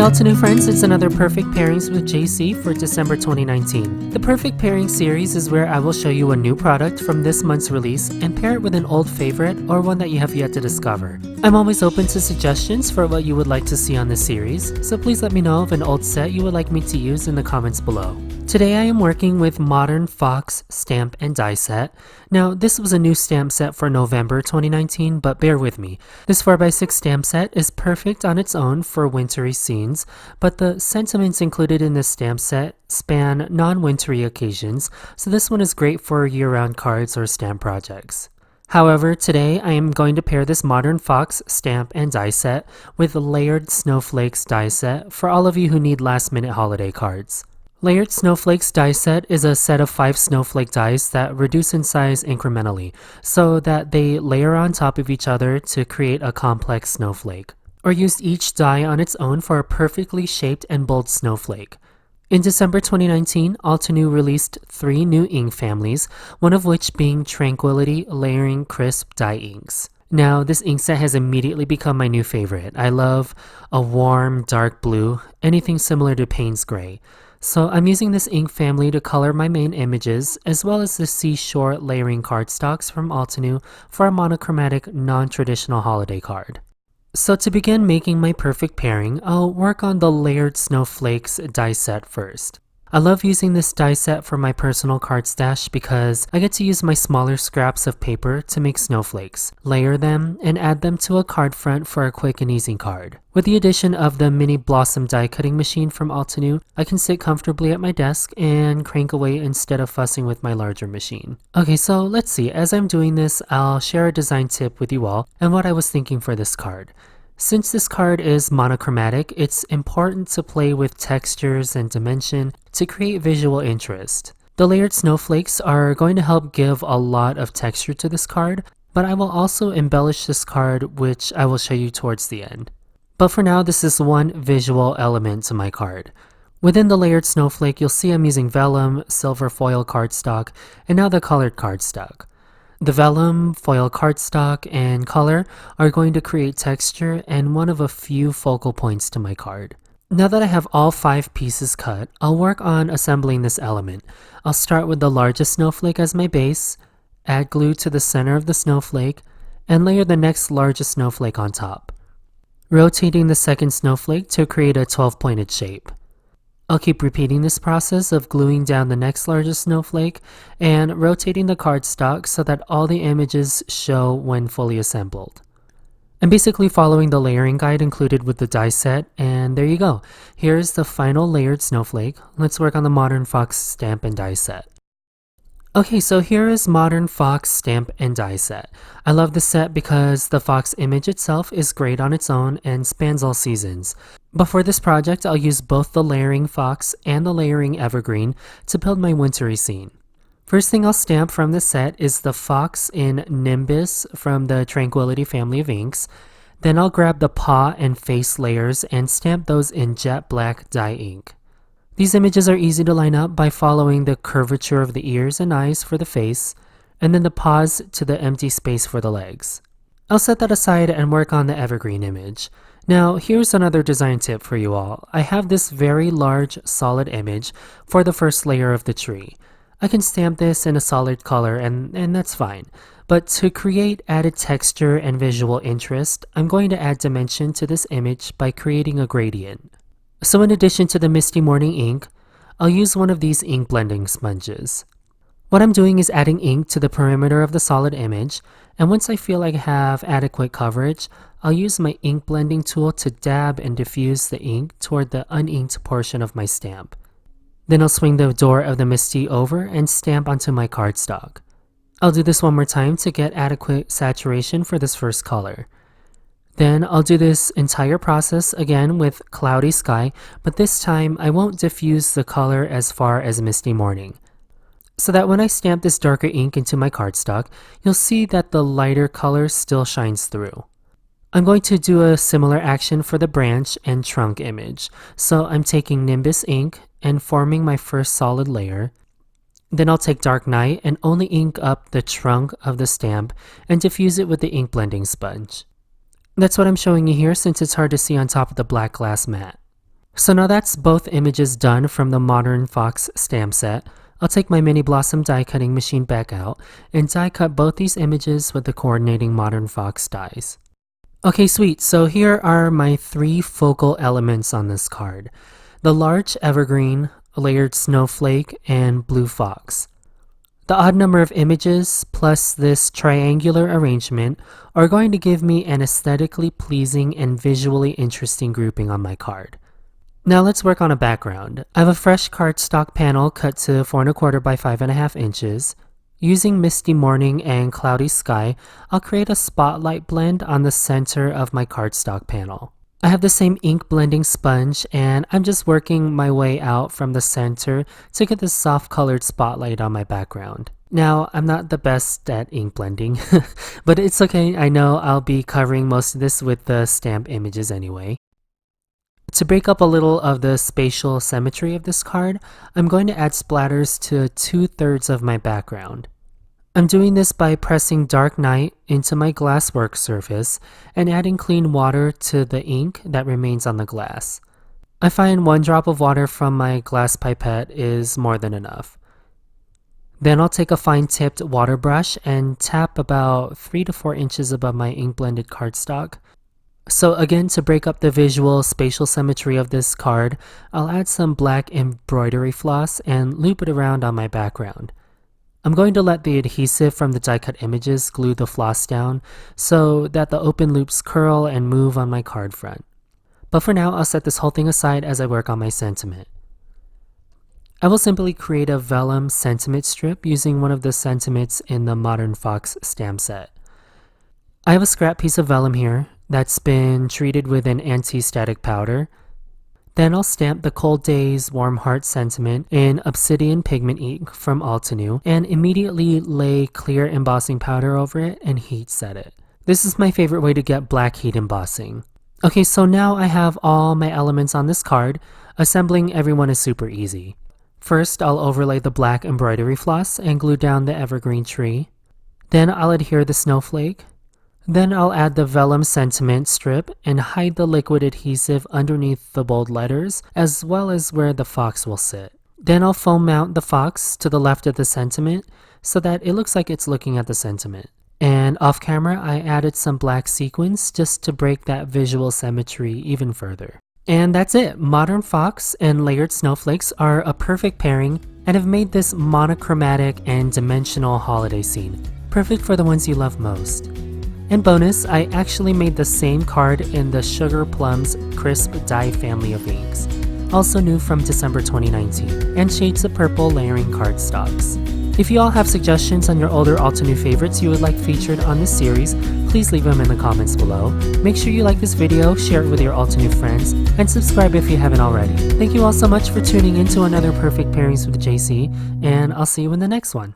Altenew friends, it's another Perfect Pairings with Jaycee for December 2019. The Perfect Pairing series is where I will show you a new product from this month's release and pair it with an old favorite or one that you have yet to discover. I'm always open to suggestions for what you would like to see on this series, so please let me know of an old set you would like me to use in the comments below. Today I am working with Modern Fox Stamp and Die Set. Now this was a new stamp set for November 2019, but bear with me. This 4x6 stamp set is perfect on its own for wintry scenes, but the sentiments included in this stamp set span non-wintry occasions, so this one is great for year-round cards or stamp projects. However, today I am going to pair this Modern Fox Stamp and Die Set with a Layered Snowflakes die set for all of you who need last-minute holiday cards. Layered Snowflakes die set is a set of 5 snowflake dies that reduce in size incrementally, so that they layer on top of each other to create a complex snowflake, or use each die on its own for a perfectly shaped and bold snowflake. In December 2019, Altenew released 3 new ink families, one of which being Tranquility Layering Crisp Die Inks. Now, this ink set has immediately become my new favorite. I love a warm, dark blue, anything similar to Payne's Gray. So I'm using this ink family to color my main images, as well as the Seashore Layering Cardstocks from Altenew for a monochromatic, non-traditional holiday card. So to begin making my perfect pairing, I'll work on the Layered Snowflakes die set first. I love using this die set for my personal card stash because I get to use my smaller scraps of paper to make snowflakes, layer them, and add them to a card front for a quick and easy card. With the addition of the mini Blossom die cutting machine from Altenew, I can sit comfortably at my desk and crank away instead of fussing with my larger machine. Okay, so let's see. As I'm doing this, I'll share a design tip with you all and what I was thinking for this card. Since this card is monochromatic, it's important to play with textures and dimension to create visual interest. The layered snowflakes are going to help give a lot of texture to this card, but I will also embellish this card, which I will show you towards the end. But for now, this is one visual element to my card. Within the layered snowflake, you'll see I'm using vellum, silver foil cardstock, and now the colored cardstock. The vellum, foil cardstock, and color are going to create texture and one of a few focal points to my card. Now that I have all 5 pieces cut, I'll work on assembling this element. I'll start with the largest snowflake as my base, add glue to the center of the snowflake, and layer the next largest snowflake on top, rotating the second snowflake to create a 12-pointed shape. I'll keep repeating this process of gluing down the next largest snowflake and rotating the cardstock so that all the images show when fully assembled. I'm basically following the layering guide included with the die set, and there you go. Here's the final layered snowflake. Let's work on the Modern Fox Stamp and Die Set. Okay, so here is Modern Fox Stamp and Die Set. I love this set because the fox image itself is great on its own and spans all seasons. But for this project, I'll use both the layering fox and the layering evergreen to build my wintry scene. First thing I'll stamp from this set is the fox in Nimbus from the Tranquility family of inks. Then I'll grab the paw and face layers and stamp those in jet black dye ink. These images are easy to line up by following the curvature of the ears and eyes for the face, and then the paws to the empty space for the legs. I'll set that aside and work on the evergreen image. Now, here's another design tip for you all. I have this very large solid image for the first layer of the tree. I can stamp this in a solid color and that's fine. But to create added texture and visual interest, I'm going to add dimension to this image by creating a gradient. So in addition to the Misty Morning ink, I'll use one of these ink blending sponges. What I'm doing is adding ink to the perimeter of the solid image, and once I feel like I have adequate coverage, I'll use my ink blending tool to dab and diffuse the ink toward the uninked portion of my stamp. Then I'll swing the door of the Misty over and stamp onto my cardstock. I'll do this one more time to get adequate saturation for this first color. Then I'll do this entire process again with Cloudy Sky, but this time I won't diffuse the color as far as Misty Morning. So that when I stamp this darker ink into my cardstock, you'll see that the lighter color still shines through. I'm going to do a similar action for the branch and trunk image. So I'm taking Nimbus ink and forming my first solid layer. Then I'll take Dark Night and only ink up the trunk of the stamp and diffuse it with the ink blending sponge. That's what I'm showing you here since it's hard to see on top of the black glass mat. So now that's both images done from the Modern Fox stamp set. I'll take my Mini Blossom die cutting machine back out and die cut both these images with the coordinating Modern Fox dies. Okay, sweet. So here are my 3 focal elements on this card. The large evergreen, layered snowflake, and blue fox. The odd number of images plus this triangular arrangement are going to give me an aesthetically pleasing and visually interesting grouping on my card. Now let's work on a background. I have a fresh cardstock panel cut to 4 1/4 by 5.5 inches. Using Misty Morning and Cloudy Sky, I'll create a spotlight blend on the center of my cardstock panel. I have the same ink blending sponge and I'm just working my way out from the center to get this soft colored spotlight on my background. Now, I'm not the best at ink blending, but it's okay. I know I'll be covering most of this with the stamp images anyway. To break up a little of the spatial symmetry of this card, I'm going to add splatters to 2/3 of my background. I'm doing this by pressing Dark Night into my glass work surface and adding clean water to the ink that remains on the glass. I find 1 drop of water from my glass pipette is more than enough. Then I'll take a fine-tipped water brush and tap about 3 to 4 inches above my ink-blended cardstock. So again, to break up the visual spatial symmetry of this card, I'll add some black embroidery floss and loop it around on my background. I'm going to let the adhesive from the die cut images glue the floss down so that the open loops curl and move on my card front. But for now, I'll set this whole thing aside as I work on my sentiment. I will simply create a vellum sentiment strip using one of the sentiments in the Modern Fox stamp set. I have a scrap piece of vellum here that's been treated with an anti-static powder. Then I'll stamp the Cold Days Warm Heart sentiment in Obsidian Pigment ink from Altenew and immediately lay clear embossing powder over it and heat set it. This is my favorite way to get black heat embossing. Okay, so now I have all my elements on this card. Assembling everyone is super easy. First, I'll overlay the black embroidery floss and glue down the evergreen tree. Then I'll adhere the snowflake. Then I'll add the vellum sentiment strip and hide the liquid adhesive underneath the bold letters as well as where the fox will sit. Then I'll foam mount the fox to the left of the sentiment so that it looks like it's looking at the sentiment. And off camera, I added some black sequins just to break that visual symmetry even further. And that's it. Modern Fox and layered snowflakes are a perfect pairing and have made this monochromatic and dimensional holiday scene, perfect for the ones you love most. And bonus, I actually made the same card in the Sugarplums Crisp Die family of inks, also new from December 2019, and shades of purple layering cardstocks. If you all have suggestions on your older Altenew favorites you would like featured on this series, please leave them in the comments below. Make sure you like this video, share it with your Altenew friends, and subscribe if you haven't already. Thank you all so much for tuning in to another Perfect Pairings with Jaycee, and I'll see you in the next one.